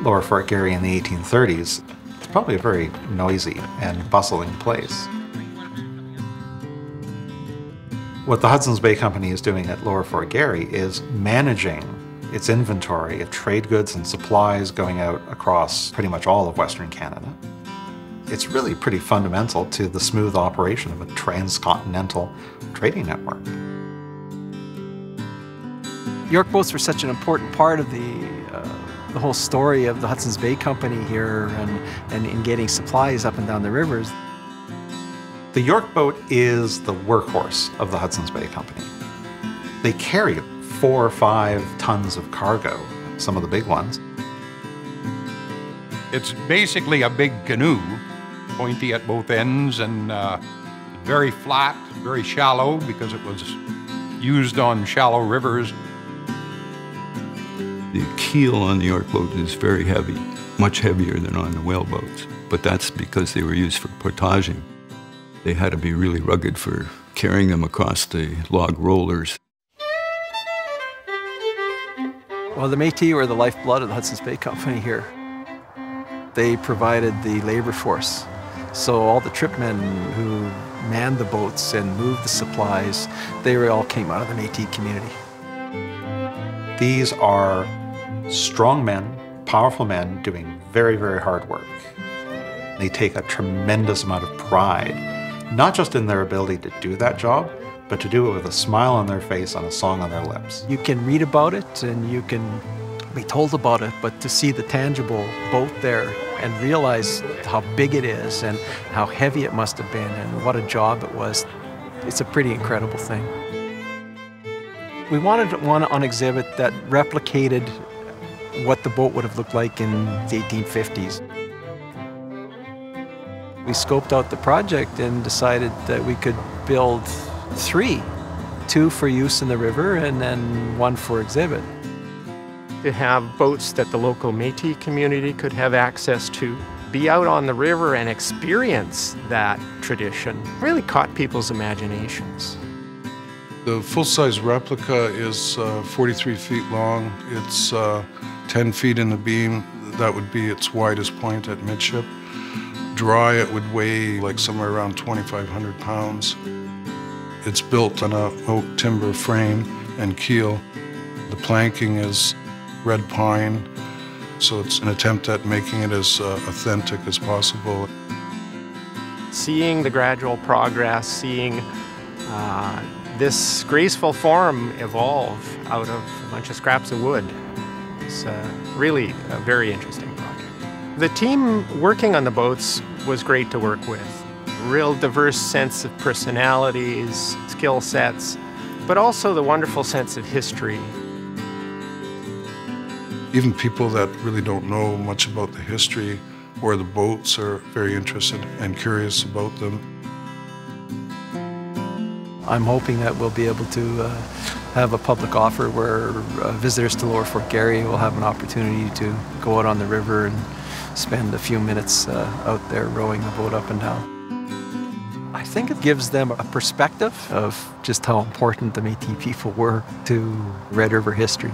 Lower Fort Garry in the 1830s, it's probably a very noisy and bustling place. What the Hudson's Bay Company is doing at Lower Fort Garry is managing its inventory of trade goods and supplies going out across pretty much all of Western Canada. It's really pretty fundamental to the smooth operation of a transcontinental trading network. York boats were such an important part of the whole story of the Hudson's Bay Company here and in getting supplies up and down the rivers. The York boat is the workhorse of the Hudson's Bay Company. They carry 4 or 5 tons of cargo, some of the big ones. It's basically a big canoe, pointy at both ends and very flat, very shallow because it was used on shallow rivers. The keel on the York boat is very heavy, much heavier than on the whale boats, but that's because they were used for portaging. They had to be really rugged for carrying them across the log rollers. Well, the Métis were the lifeblood of the Hudson's Bay Company here. They provided the labor force. So all the tripmen who manned the boats and moved the supplies, they all came out of the Métis community. These are strong men, powerful men doing very, very hard work. They take a tremendous amount of pride, not just in their ability to do that job, but to do it with a smile on their face and a song on their lips. You can read about it and you can be told about it, but to see the tangible boat there and realize how big it is and how heavy it must have been and what a job it was, it's a pretty incredible thing. We wanted one on exhibit that replicated what the boat would have looked like in the 1850s. We scoped out the project and decided that we could build 3, 2 for use in the river and then 1 for exhibit. To have boats that the local Métis community could have access to, be out on the river and experience that tradition, really caught people's imaginations. The full-size replica is 43 feet long. It's 10 feet in the beam. That would be its widest point at midship. Dry, it would weigh like somewhere around 2,500 pounds. It's built on a oak timber frame and keel. The planking is red pine, so it's an attempt at making it as authentic as possible. Seeing the gradual progress, seeing this graceful form evolve out of a bunch of scraps of wood. It's really a very interesting project. The team working on the boats was great to work with. Real diverse sense of personalities, skill sets, but also the wonderful sense of history. Even people that really don't know much about the history or the boats are very interested and curious about them. I'm hoping that we'll be able to have a public offer where visitors to Lower Fort Garry will have an opportunity to go out on the river and spend a few minutes out there rowing the boat up and down. I think it gives them a perspective of just how important the Métis people were to Red River history.